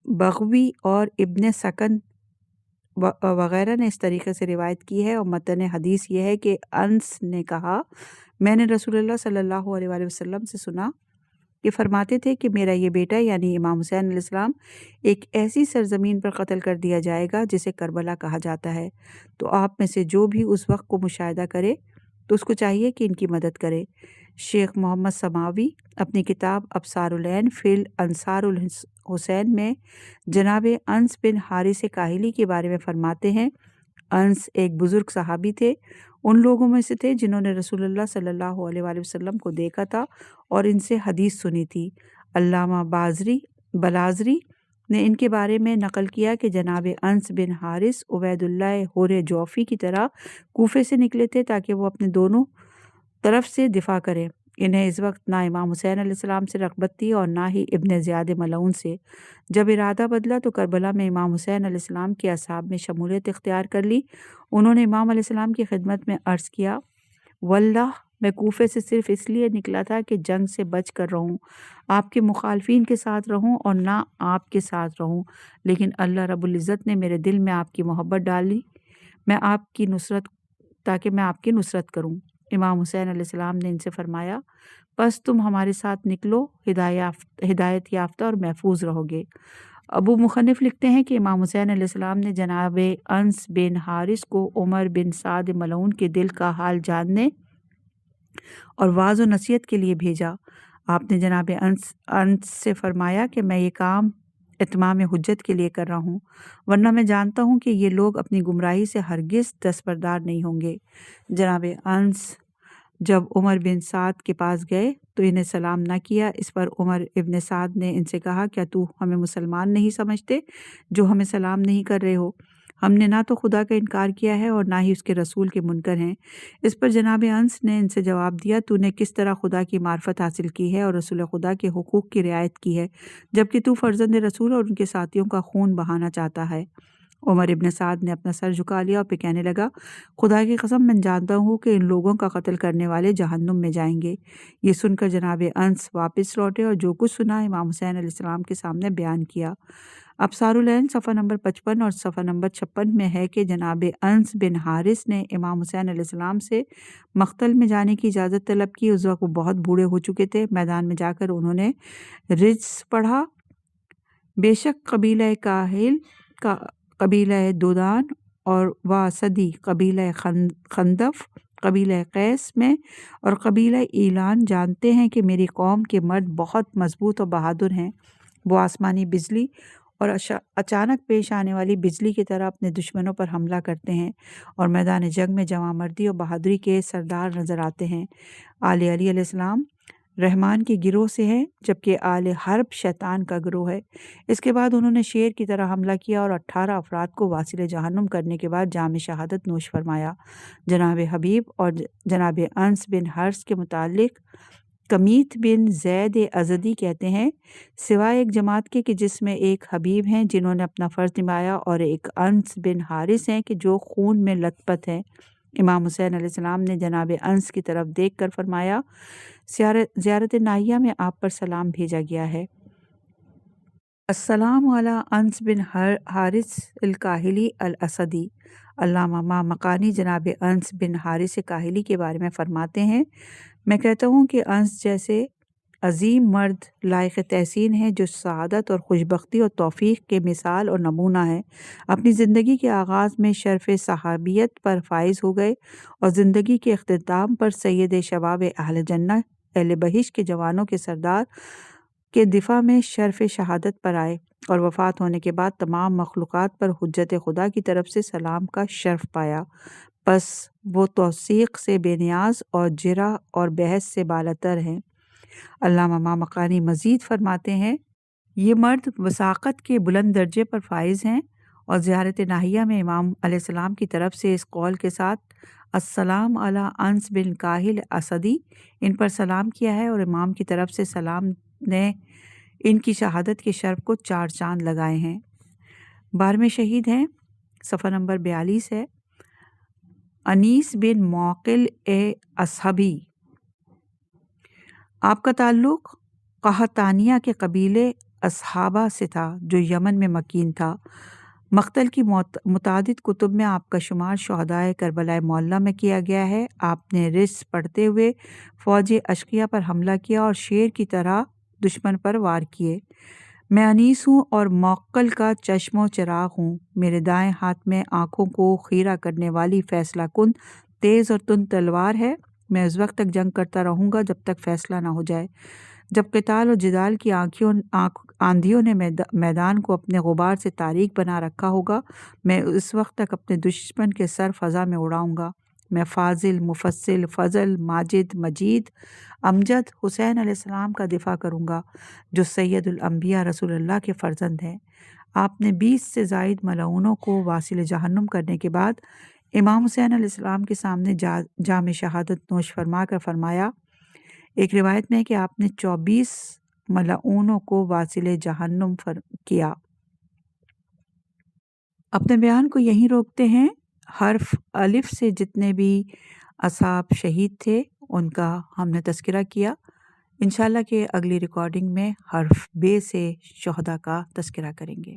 S3: بغوی اور ابن سکن وغیرہ نے اس طریقے سے روایت کی ہے، اور متن حدیث یہ ہے کہ انس نے کہا میں نے رسول اللہ صلی اللہ علیہ وآلہ وسلم سے سنا کہ فرماتے تھے کہ میرا یہ بیٹا یعنی امام حسین علیہ السلام ایک ایسی سرزمین پر قتل کر دیا جائے گا جسے کربلا کہا جاتا ہے، تو آپ میں سے جو بھی اس وقت کو مشاہدہ کرے تو اس کو چاہیے کہ ان کی مدد کرے۔ شیخ محمد سماوی اپنی کتاب ابصار العین فی الانصار الحسین میں جناب انس بن حارث کاہلی کے بارے میں فرماتے ہیں، انس ایک بزرگ صحابی تھے، ان لوگوں میں سے تھے جنہوں نے رسول اللہ صلی اللہ علیہ وآلہ وسلم کو دیکھا تھا اور ان سے حدیث سنی تھی۔ علامہ بلازری نے ان کے بارے میں نقل کیا کہ جناب انس بن حارث عبید اللہ حور جوفی کی طرح کوفے سے نکلے تھے تاکہ وہ اپنے دونوں طرف سے دفاع کریں۔ انہیں اس وقت نہ امام حسین علیہ السلام سے رغبت تھی اور نہ ہی ابن زیاد ملعون سے۔ جب ارادہ بدلا تو کربلا میں امام حسین علیہ السلام کے اصحاب میں شمولیت اختیار کر لی۔ انہوں نے امام علیہ السلام کی خدمت میں عرض کیا، واللہ میں کوفے سے صرف اس لیے نکلا تھا کہ جنگ سے بچ کر رہوں، آپ کے مخالفین کے ساتھ رہوں اور نہ آپ کے ساتھ رہوں، لیکن اللہ رب العزت نے میرے دل میں آپ کی محبت ڈالی تاکہ میں آپ کی نصرت کروں۔ امام حسین علیہ السلام نے ان سے فرمایا، بس تم ہمارے ساتھ نکلو، ہدایت یافتہ اور محفوظ رہو گے۔ ابو مخنف لکھتے ہیں کہ امام حسین علیہ السلام نے جناب انس بن حارث کو عمر بن سعد ملعون کے دل کا حال جاننے اور واعظ و نصیحت کے لیے بھیجا۔ آپ نے جناب انس سے فرمایا کہ میں یہ کام اتمام حجت کے لیے کر رہا ہوں، ورنہ میں جانتا ہوں کہ یہ لوگ اپنی گمراہی سے ہرگز دستبردار نہیں ہوں گے۔ جناب انس جب عمر بن سعد کے پاس گئے تو انہیں سلام نہ کیا۔ اس پر عمر ابن سعد نے ان سے کہا، کیا تو ہمیں مسلمان نہیں سمجھتے جو ہمیں سلام نہیں کر رہے ہو؟ ہم نے نہ تو خدا کا انکار کیا ہے اور نہ ہی اس کے رسول کے منکر ہیں۔ اس پر جناب انس نے ان سے جواب دیا، تو نے کس طرح خدا کی معرفت حاصل کی ہے اور رسول خدا کے حقوق کی رعایت کی ہے، جبکہ تو فرزند رسول اور ان کے ساتھیوں کا خون بہانا چاہتا ہے؟ عمر ابن سعد نے اپنا سر جھکا لیا اور پھر کہنے لگا، خدا کی قسم میں جانتا ہوں کہ ان لوگوں کا قتل کرنے والے جہنم میں جائیں گے۔ یہ سن کر جناب انس واپس لوٹے اور جو کچھ سنا امام حسین علیہ السلام کے سامنے بیان کیا۔ ابصار العین صفحہ نمبر 55 اور صفحہ نمبر 56 میں ہے کہ جناب انس بن حارث نے امام حسین علیہ السلام سے مقتل میں جانے کی اجازت طلب کی۔ اس وقت وہ بہت بوڑھے ہو چکے تھے۔ میدان میں جا کر انہوں نے رجز پڑھا، بے شک قبیلہ کاہل، قبیلہ دودان اور واسدی، قبیلہ خندف، قبیلہ قیس میں اور قبیلہ ایلان جانتے ہیں کہ میری قوم کے مرد بہت مضبوط اور بہادر ہیں۔ وہ آسمانی بجلی اور اچانک پیش آنے والی بجلی کی طرح اپنے دشمنوں پر حملہ کرتے ہیں اور میدان جنگ میں جواں مردی اور بہادری کے سردار نظر آتے ہیں۔ آل علی علیہ السلام رحمان کے گروہ سے ہیں، جبکہ آل حرب شیطان کا گروہ ہے۔ اس کے بعد انہوں نے شیر کی طرح حملہ کیا اور 18 افراد کو واصل جہنم کرنے کے بعد جام شہادت نوش فرمایا۔ جناب حبیب اور جناب انس بن حرث کے متعلق کمیت بن زید ازدی کہتے ہیں، سوائے ایک جماعت کے کہ جس میں ایک حبیب ہیں جنہوں نے اپنا فرض نبھایا اور ایک انس بن حارث ہیں کہ جو خون میں لت پت ہیں۔ امام حسین علیہ السلام نے جناب انس کی طرف دیکھ کر فرمایا، زیارت ناہیہ میں آپ پر سلام بھیجا گیا ہے۔ السلام علی انس بن حارث الکاہلی الاسدی۔ علامہ مامقانی جناب انس بن حارث کاہلی کے بارے میں فرماتے ہیں، میں کہتا ہوں کہ انس جیسے عظیم مرد لائق تحسین ہے جو سعادت اور خوشبختی اور توفیق کے مثال اور نمونہ ہے۔ اپنی زندگی کے آغاز میں شرف صحابیت پر فائز ہو گئے اور زندگی کے اختتام پر سید شباب اہل جنہ اہل بہشت کے جوانوں کے سردار کے دفاع میں شرف شہادت پر آئے اور وفات ہونے کے بعد تمام مخلوقات پر حجت خدا کی طرف سے سلام کا شرف پایا۔ پس وہ توثیق سے بے نیاز اور جرح اور بحث سے بالاتر ہیں۔ علامہ مامقانی مزید فرماتے ہیں، یہ مرد وثاقت کے بلند درجے پر فائز ہیں اور زیارت ناہیہ میں امام علیہ السلام کی طرف سے اس قول کے ساتھ السلام علی انس بن کاہل اسدی ان پر سلام کیا ہے اور امام کی طرف سے سلام نے ان کی شہادت کے شرف کو 4 چاند لگائے ہیں۔ 12ویں شہید ہیں، صفحہ نمبر 42 ہے، انیس بن موقل اصحبی۔ آپ کا تعلق قحطانیہ کے قبیلے اصحابہ سے تھا جو یمن میں مکین تھا۔ مقتل کی متعدد کتب میں آپ کا شمار شہدائے کربلا معلیٰ میں کیا گیا ہے۔ آپ نے رجز پڑھتے ہوئے فوج اشقیہ پر حملہ کیا اور شیر کی طرح دشمن پر وار کیے۔ میں انیس ہوں اور موقل کا چشم و چراغ ہوں۔ میرے دائیں ہاتھ میں آنکھوں کو خیرہ کرنے والی فیصلہ کن تیز اور تند تلوار ہے۔ میں اس وقت تک جنگ کرتا رہوں گا جب تک فیصلہ نہ ہو جائے۔ جب قتال و جدال کی آندھیوں نے میدان کو اپنے غبار سے تاریک بنا رکھا ہوگا، میں اس وقت تک اپنے دشمن کے سر فضا میں اڑاؤں گا۔ میں فاضل، مفصل، فضل، ماجد، مجید، امجد حسین علیہ السلام کا دفاع کروں گا جو سید الانبیاء رسول اللہ کے فرزند ہیں۔ آپ نے 20 سے زائد ملعونوں کو واصل جہنم کرنے کے بعد امام حسین علیہ السلام کے سامنے جام شہادت نوش فرما کر فرمایا، ایک روایت میں ہے کہ آپ نے 24 ملعونوں کو واصل جہنم کیا۔ اپنے بیان کو یہیں روکتے ہیں۔ حرف الف سے جتنے بھی اصحاب شہید تھے ان کا ہم نے تذکرہ کیا۔ انشاءاللہ کہ اگلی ریکارڈنگ میں حرف بے سے شہداء کا تذکرہ کریں گے۔